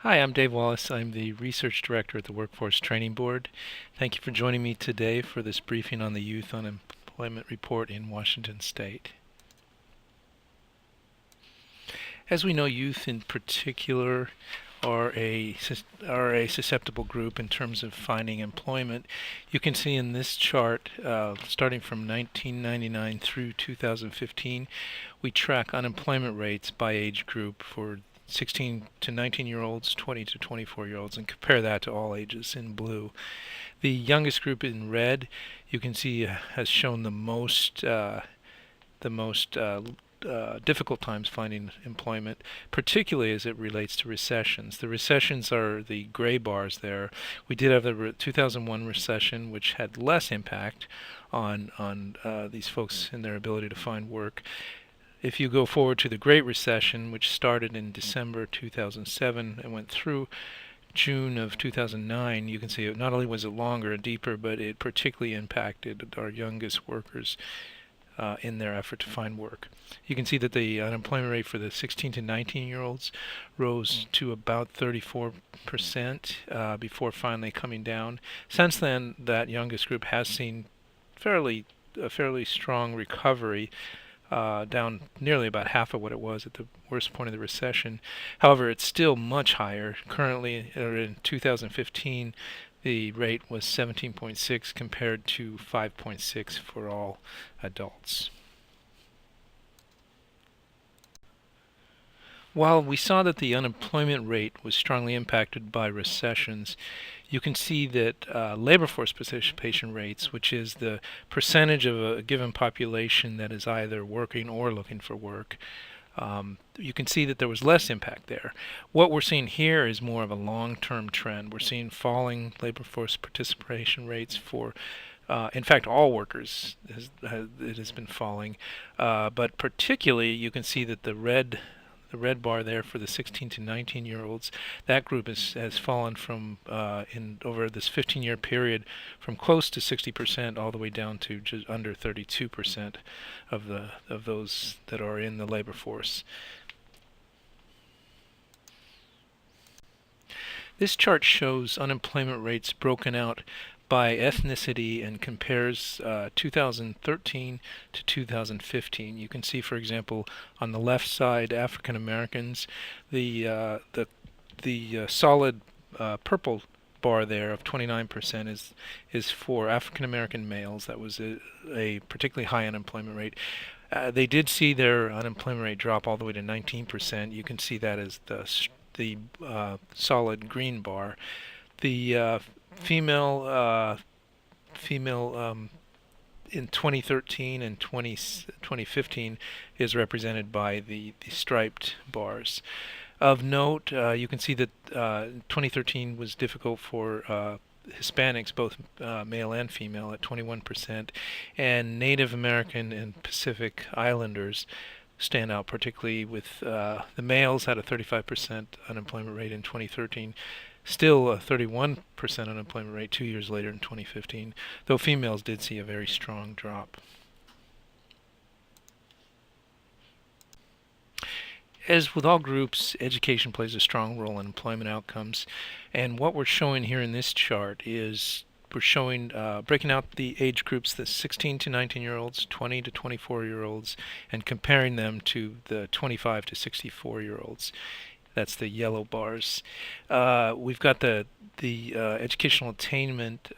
Hi, I'm Dave Wallace. I'm the Research Director at the Workforce Training Board. Thank you for joining me today for this briefing on the Youth Unemployment Report in Washington State. As we know, youth in particular are a susceptible group in terms of finding employment. You can see in this chart, starting from 1999 through 2015, we track unemployment rates by age group for 16 to 19-year-olds, 20 to 24-year-olds, and compare that to all ages in blue. The youngest group in red, you can see, has shown the most difficult times finding employment, particularly as it relates to recessions. The recessions are the gray bars there. We did have the 2001 recession, which had less impact on these folks and their ability to find work. If you go forward to the Great Recession, which started in December 2007 and went through June of 2009, you can see not only was it longer and deeper, but it particularly impacted our youngest workers in their effort to find work. You can see that the unemployment rate for the 16 to 19-year-olds rose to about 34% before finally coming down. Since then, that youngest group has seen a fairly strong recovery, down nearly about half of what it was at the worst point of the recession. However, it's still much higher. Currently, or in 2015, the rate was 17.6 compared to 5.6 for all adults. While we saw that the unemployment rate was strongly impacted by recessions, you can see that labor force participation rates, which is the percentage of a given population that is either working or looking for work, you can see that there was less impact there. What we're seeing here is more of a long-term trend. We're seeing falling labor force participation rates for, in fact, all workers. It has been falling, but particularly you can see that the red bar there for the 16 to 19-year-olds, that group has fallen from in over this 15-year period from close to 60% all the way down to just under 32% of those that are in the labor force. This chart shows unemployment rates broken out by ethnicity and compares 2013 to 2015. You can see, for example, on the left side, African Americans, the solid purple bar there of 29% is for African American males. That was a particularly high unemployment rate. They did see their unemployment rate drop all the way to 19%. You can see that as the solid green bar. The female in 2013 and 2015 is represented by the striped bars. Of note, you can see that 2013 was difficult for Hispanics, both male and female, at 21%, and Native American and Pacific Islanders stand out, particularly with the males had a 35% unemployment rate in 2013, still a 31% unemployment rate 2 years later in 2015, though females did see a very strong drop. As with all groups, education plays a strong role in employment outcomes, and what we're showing here in this chart is we're showing breaking out the age groups, the 16 to 19-year-olds, 20 to 24-year-olds, and comparing them to the 25 to 64-year-olds. That's the yellow bars. We've got the educational attainment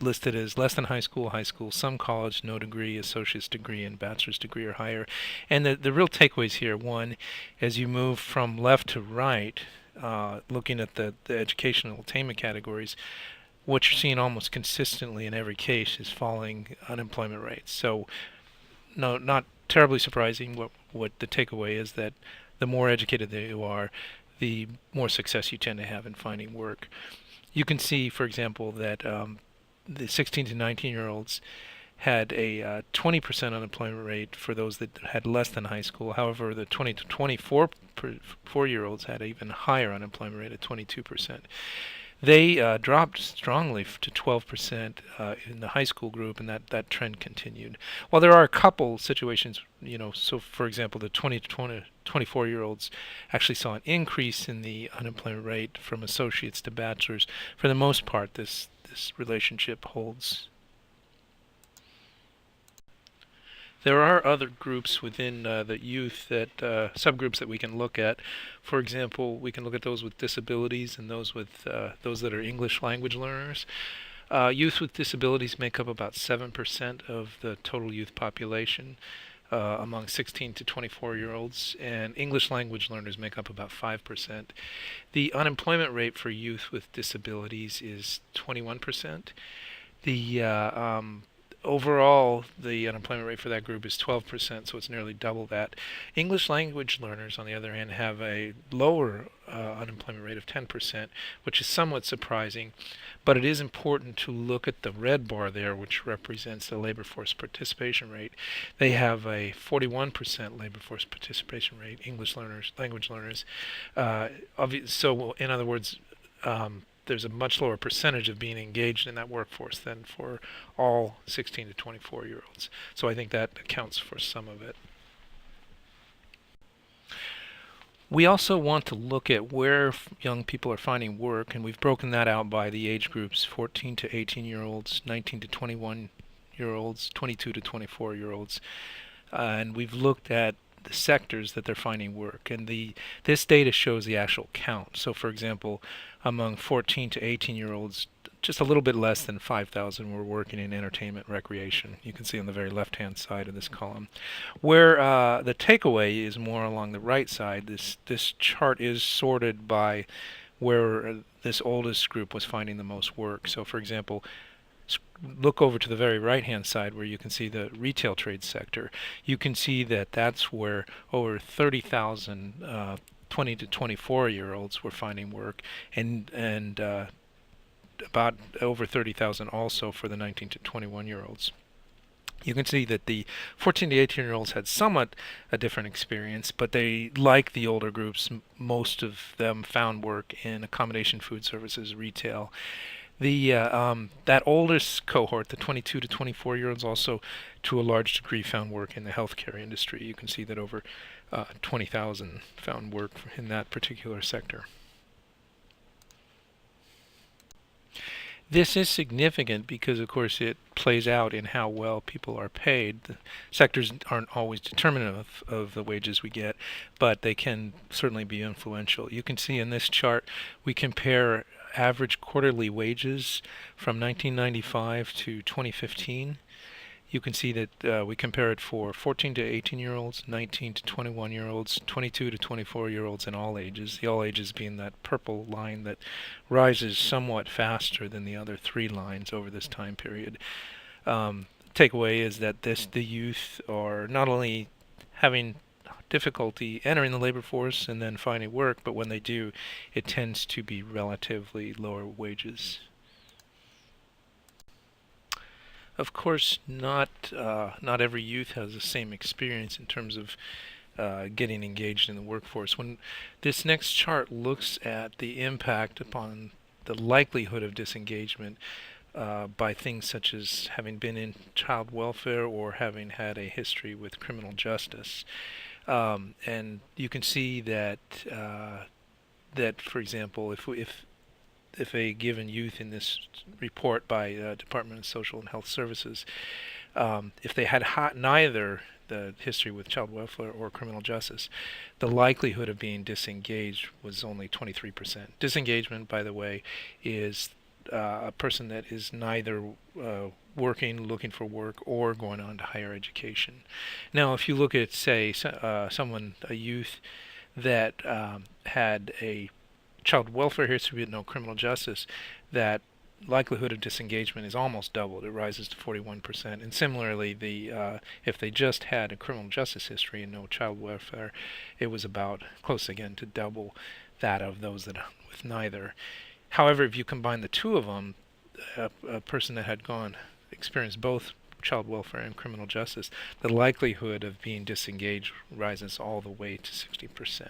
listed as less than high school, some college, no degree, associate's degree, and bachelor's degree or higher. And the real takeaways here: one, as you move from left to right, looking at the educational attainment categories, what you're seeing almost consistently in every case is falling unemployment rates. So, no, not terribly surprising. What the takeaway is that the more educated that you are, the more success you tend to have in finding work. You can see, for example, that the 16 to 19-year-olds had a 20% unemployment rate for those that had less than high school. However, the 20 to 24-year-olds had an even higher unemployment rate at 22%. They dropped strongly to 12% in the high school group, and that trend continued. While there are a couple situations, so for example, the 20 to 24-year-olds actually saw an increase in the unemployment rate from associates to bachelors. For the most part, this relationship holds. There are other groups within the youth that subgroups that we can look at. For example, we can look at those with disabilities and those that are English language learners. Youth with disabilities make up about 7% of the total youth population among 16 to 24-year-olds, and English language learners make up about 5%. The unemployment rate for youth with disabilities is 21%. The Overall, the unemployment rate for that group is 12%, so it's nearly double that. English language learners, on the other hand, have a lower unemployment rate of 10%, which is somewhat surprising, but it is important to look at the red bar there, which represents the labor force participation rate. They have a 41% labor force participation rate, English learners, language learners. So, in other words, there's a much lower percentage of being engaged in that workforce than for all 16 to 24-year-olds. So I think that accounts for some of it. We also want to look at where young people are finding work, and we've broken that out by the age groups 14 to 18-year-olds, 19 to 21-year-olds, 22 to 24-year-olds. And we've looked at the sectors that they're finding work, and this data shows the actual count. So for example, among 14 to 18-year-olds, just a little bit less than 5,000 were working in entertainment recreation. You can see on the very left-hand side of this column. Where the takeaway is more along the right side, this chart is sorted by where this oldest group was finding the most work. So for example, look over to the very right-hand side where you can see the retail trade sector. You can see that that's where over 30,000 20 to 24-year-olds were finding work, and about over 30,000 also for the 19 to 21-year-olds. You can see that the 14 to 18-year-olds had somewhat a different experience, but they, like the older groups, most of them found work in accommodation, food services, retail. That oldest cohort, the 22 to 24-year-olds, also to a large degree found work in the healthcare industry. You can see that over 20,000 found work in that particular sector. This is significant because, of course, it plays out in how well people are paid. The sectors aren't always determinative of the wages we get, but they can certainly be influential. You can see in this chart we compare average quarterly wages from 1995 to 2015. You can see that we compare it for 14 to 18-year-olds, 19 to 21-year-olds, 22 to 24-year-olds, and all ages. The all ages being that purple line that rises somewhat faster than the other three lines over this time period. Takeaway is that the youth are not only having difficulty entering the labor force and then finding work, but when they do, it tends to be relatively lower wages. Of course, not every youth has the same experience in terms of getting engaged in the workforce. When this next chart looks at the impact upon the likelihood of disengagement by things such as having been in child welfare or having had a history with criminal justice, and you can see that for example, if a given youth in this report by Department of Social and Health Services, if they had neither the history with child welfare or criminal justice, the likelihood of being disengaged was only 23%. Disengagement, by the way, is a person that is neither working, looking for work, or going on to higher education. Now, if you look at, say, a youth that had a child welfare history but no criminal justice, that likelihood of disengagement is almost doubled. It rises to 41%. And similarly, if they just had a criminal justice history and no child welfare, it was about close again to double that of those that with neither. However, if you combine the two of them, a person that had experienced both child welfare and criminal justice, the likelihood of being disengaged rises all the way to 60%.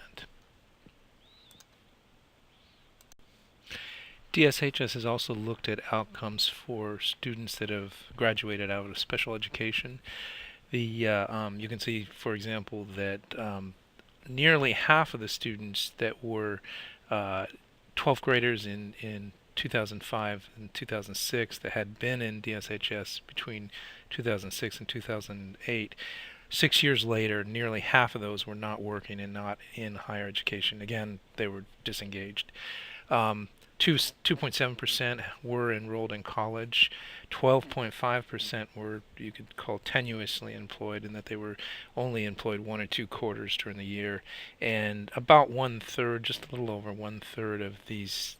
DSHS has also looked at outcomes for students that have graduated out of special education. You can see, for example, that nearly half of the students that were 12th graders in 2005 and 2006 that had been in DSHS between 2006 and 2008, 6 years later, nearly half of those were not working and not in higher education. Again, they were disengaged. 2.7% were enrolled in college. 12.5% were, you could call, tenuously employed, in that they were only employed 1 or 2 quarters during the year. And about 1/3, just a little over 1/3 of these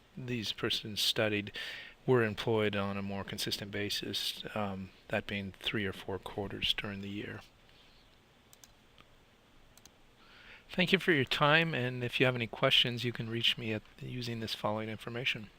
persons studied were employed on a more consistent basis, that being 3 or 4 quarters during the year. Thank you for your time, and if you have any questions, you can reach me using this following information.